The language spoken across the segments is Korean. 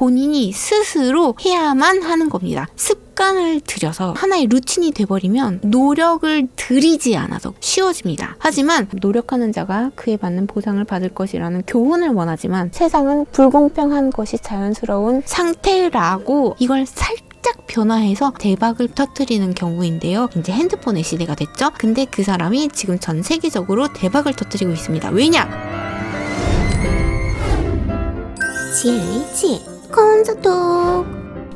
본인이 스스로 해야만 하는 겁니다. 습관을 들여서 하나의 루틴이 돼버리면 노력을 들이지 않아도 쉬워집니다. 하지만 노력하는 자가 그에 맞는 보상을 받을 것이라는 교훈을 원하지만 세상은 불공평한 것이 자연스러운 상태라고 이걸 살짝 변화해서 대박을 터뜨리는 경우인데요. 이제 핸드폰의 시대가 됐죠. 근데 그 사람이 지금 전 세계적으로 대박을 터뜨리고 있습니다. 왜냐? 지혜의 지혜 콘서톡.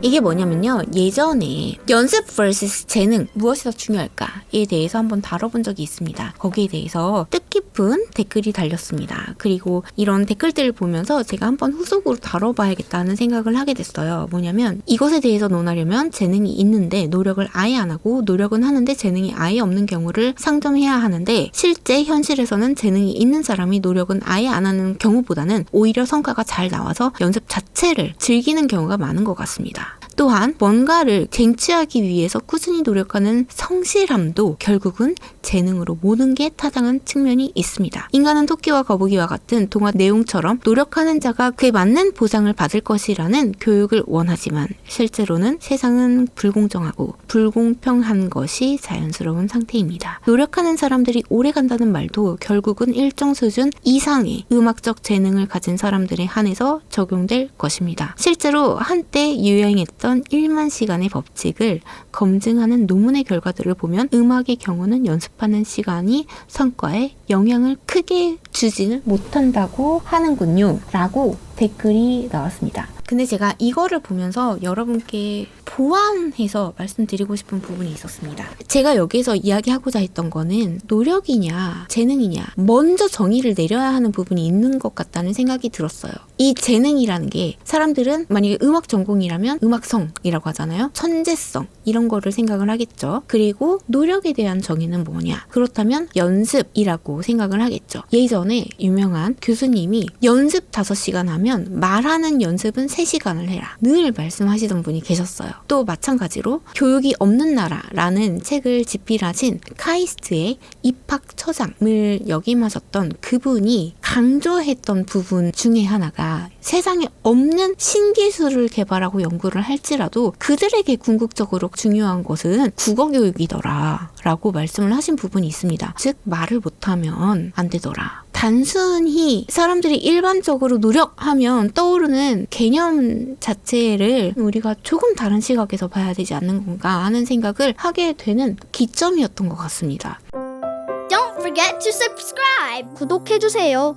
이게 뭐냐면요. 예전에 연습 vs 재능 무엇이 더 중요할까에 대해서 한번 다뤄본 적이 있습니다. 거기에 대해서 뜻깊은 댓글이 달렸습니다. 그리고 이런 댓글들을 보면서 제가 한번 후속으로 다뤄봐야겠다는 생각을 하게 됐어요. 뭐냐면 이것에 대해서 논하려면 재능이 있는데 노력을 아예 안 하고 노력은 하는데 재능이 아예 없는 경우를 상정해야 하는데 실제 현실에서는 재능이 있는 사람이 노력은 아예 안 하는 경우보다는 오히려 성과가 잘 나와서 연습 자체를 즐기는 경우가 많은 것 같습니다. 또한 뭔가를 쟁취하기 위해서 꾸준히 노력하는 성실함도 결국은 재능으로 모든 게 타당한 측면이 있습니다. 인간은 토끼와 거북이와 같은 동화 내용처럼 노력하는 자가 그에 맞는 보상을 받을 것이라는 교육을 원하지만 실제로는 세상은 불공정하고 불공평한 것이 자연스러운 상태입니다. 노력하는 사람들이 오래 간다는 말도 결국은 일정 수준 이상의 음악적 재능을 가진 사람들에 한해서 적용될 것입니다. 실제로 한때 유행했던 1만 시간의 법칙을 검증하는 논문의 결과들을 보면 음악의 경우는 연습하는 시간이 성과에 영향을 크게 주지는 못한다고 하는군요. 라고 댓글이 나왔습니다. 근데 제가 이거를 보면서 여러분께 보완해서 말씀드리고 싶은 부분이 있었습니다. 제가 여기서 이야기하고자 했던 거는 노력이냐 재능이냐 먼저 정의를 내려야 하는 부분이 있는 것 같다는 생각이 들었어요. 이 재능이라는 게 사람들은 만약에 음악 전공이라면 음악성이라고 하잖아요. 천재성 이런 거를 생각을 하겠죠. 그리고 노력에 대한 정의는 뭐냐? 그렇다면 연습이라고 생각을 하겠죠. 예전에 유명한 교수님이 연습 5시간 하면 말하는 연습은 3시간을 해라. 늘 말씀하시던 분이 계셨어요. 또 마찬가지로 교육이 없는 나라라는 책을 집필하신 카이스트의 입학처장을 역임하셨던 그분이 강조했던 부분 중에 하나가 세상에 없는 신기술을 개발하고 연구를 할지라도 그들에게 궁극적으로 중요한 것은 국어교육이더라 라고 말씀을 하신 부분이 있습니다. 즉 말을 못하면 안 되더라. 단순히 사람들이 일반적으로 노력하면 떠오르는 개념 자체를 우리가 조금 다른 시각에서 봐야 되지 않는 건가 하는 생각을 하게 되는 기점이었던 것 같습니다. Don't forget to subscribe. 구독해주세요.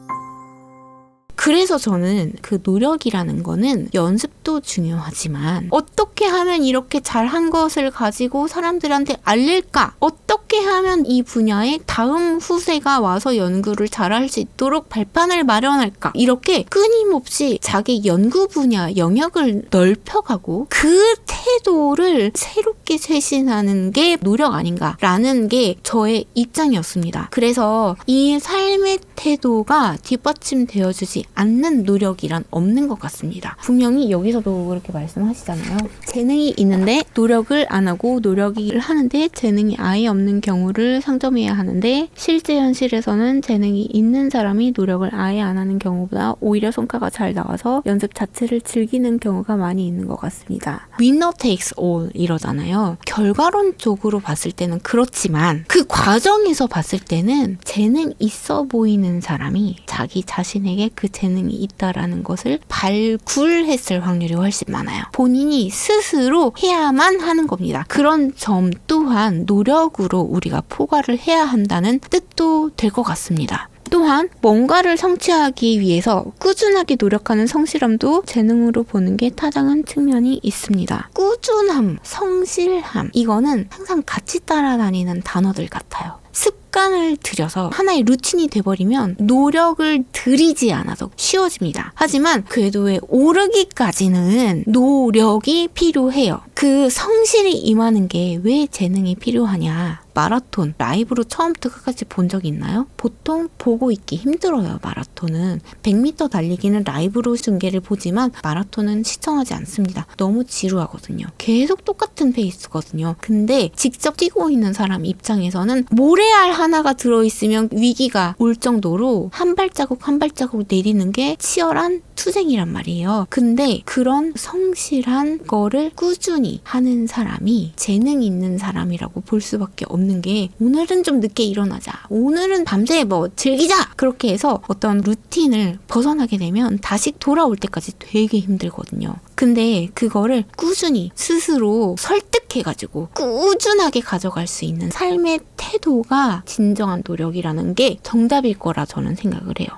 그래서 저는 그 노력이라는 거는 연습도 중요하지만 어떻게 하면 이렇게 잘한 것을 가지고 사람들한테 알릴까? 어떻게 하면 이 분야에 다음 후세가 와서 연구를 잘할 수 있도록 발판을 마련할까? 이렇게 끊임없이 자기 연구 분야 영역을 넓혀가고 그 태도를 새롭게 쇄신하는 게 노력 아닌가라는 게 저의 입장이었습니다. 그래서 이 삶의 태도가 뒷받침되어주지 않는 노력이란 없는 것 같습니다. 분명히 여기서도 그렇게 말씀하시잖아요. 재능이 있는데 노력을 안 하고 노력을 하는데 재능이 아예 없는 경우를 상점해야 하는데 실제 현실에서는 재능이 있는 사람이 노력을 아예 안 하는 경우보다 오히려 성과가 잘 나와서 연습 자체를 즐기는 경우가 많이 있는 것 같습니다. Winner takes all 이러잖아요. 결과론적으로 봤을 때는 그렇지만 그 과정에서 봤을 때는 재능 있어 보이는 사람이 자기 자신에게 그 재능이 있다라는 것을 발굴했을 확률이 훨씬 많아요. 본인이 스스로 해야만 하는 겁니다. 그런 점 또한 노력으로 우리가 포괄을 해야 한다는 뜻도 될 것 같습니다. 또한 뭔가를 성취하기 위해서 꾸준하게 노력하는 성실함도 재능으로 보는 게 타당한 측면이 있습니다. 꾸준함, 성실함 이거는 항상 같이 따라다니는 단어들 같아요. 습관을 들여서 하나의 루틴이 돼버리면 노력을 들이지 않아도 쉬워집니다. 하지만 궤도에 오르기까지는 노력이 필요해요. 그 성실이 임하는 게 왜 재능이 필요하냐? 마라톤 라이브로 처음부터 끝까지 본 적 있나요? 보통 보고 있기 힘들어요. 마라톤은 100m 달리기는 라이브로 중계를 보지만 마라톤은 시청하지 않습니다. 너무 지루하거든요. 계속 똑같은 페이스거든요. 근데 직접 뛰고 있는 사람 입장에서는 모래알 하나가 들어있으면 위기가 올 정도로 한 발자국 한 발자국 내리는 게 치열한 투쟁이란 말이에요. 근데 그런 성실한 거를 꾸준히 하는 사람이 재능 있는 사람이라고 볼 수밖에 없는 게 오늘은 좀 늦게 일어나자. 오늘은 밤새 뭐 즐기자. 그렇게 해서 어떤 루틴을 벗어나게 되면 다시 돌아올 때까지 되게 힘들거든요. 근데 그거를 꾸준히 스스로 설득해가지고 꾸준하게 가져갈 수 있는 삶의 태도가 진정한 노력이라는 게 정답일 거라 저는 생각을 해요.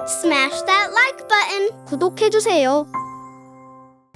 Smash that like button. 구독해주세요.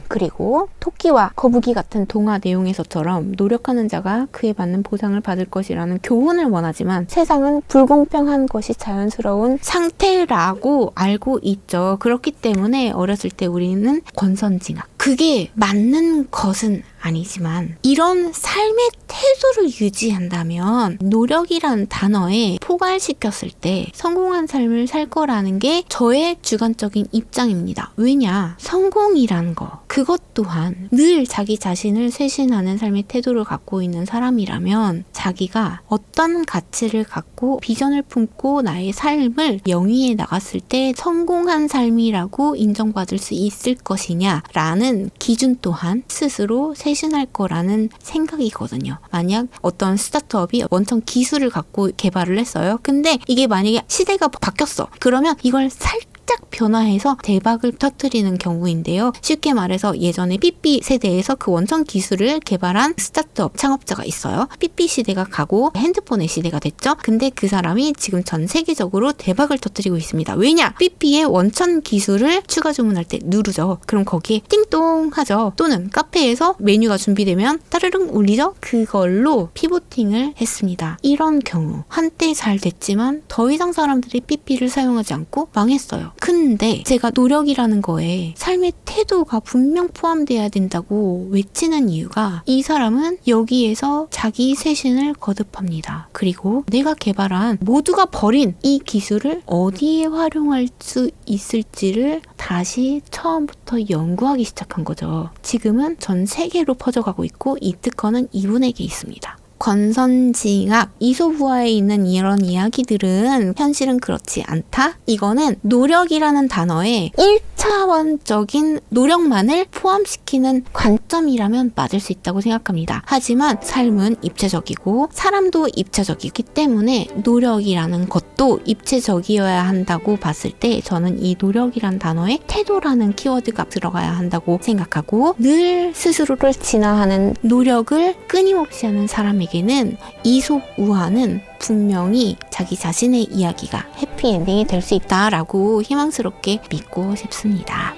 그리고 토끼와 거북이 같은 동화 내용에서처럼 노력하는 자가 그에 맞는 보상을 받을 것이라는 교훈을 원하지만 세상은 불공평한 것이 자연스러운 상태라고 알고 있죠. 그렇기 때문에 어렸을 때 우리는 권선징악. 그게 맞는 것은 아니지만 이런 삶의 태도를 유지한다면 노력이란 단어에 포괄시켰을 때 성공한 삶을 살 거라는 게 저의 주관적인 입장입니다. 왜냐? 성공이란 거 그것 또한 늘 자기 자신을 쇄신하는 삶의 태도를 갖고 있는 사람이라면 자기가 어떤 가치를 갖고 비전을 품고 나의 삶을 영위해 나갔을 때 성공한 삶이라고 인정받을 수 있을 것이냐라는 기준 또한 스스로 쇄신할 거라는 생각이거든요. 만약 어떤 스타트업이 원천 기술을 갖고 개발을 했어요. 근데 이게 만약에 시대가 바뀌었어. 그러면 이걸 살짝 변화해서 대박을 터뜨리는 경우인데요. 쉽게 말해서 예전에 삐삐 세대에서 그 원천 기술을 개발한 스타트업 창업자가 있어요. 삐삐 시대가 가고 핸드폰의 시대가 됐죠. 근데 그 사람이 지금 전 세계적으로 대박을 터뜨리고 있습니다. 왜냐? 삐삐의 원천 기술을 추가 주문할 때 누르죠. 그럼 거기에 띵동 하죠. 또는 카페에서 메뉴가 준비되면 따르릉 울리죠. 그걸로 피보팅을 했습니다. 이런 경우 한때 잘 됐지만 더 이상 사람들이 삐삐를 사용하지 않고 망했어요. 근데 제가 노력이라는 거에 삶의 태도가 분명 포함돼야 된다고 외치는 이유가 이 사람은 여기에서 자기 쇄신을 거듭합니다. 그리고 내가 개발한 모두가 버린 이 기술을 어디에 활용할 수 있을지를 다시 처음부터 연구하기 시작한 거죠. 지금은 전 세계로 퍼져가고 있고 이 특허는 이분에게 있습니다. 권선징악, 이솝우화에 있는 이런 이야기들은 현실은 그렇지 않다? 이거는 노력이라는 단어에 1차원적인 노력만을 포함시키는 관점이라면 맞을 수 있다고 생각합니다. 하지만 삶은 입체적이고 사람도 입체적이기 때문에 노력이라는 것도 입체적이어야 한다고 봤을 때 저는 이 노력이란 단어에 태도라는 키워드가 들어가야 한다고 생각하고 늘 스스로를 진화하는 노력을 끊임없이 하는 사람에게 는 이솝우화는 분명히 자기 자신의 이야기가 해피엔딩이 될 수 있다라고 희망스럽게 믿고 싶습니다.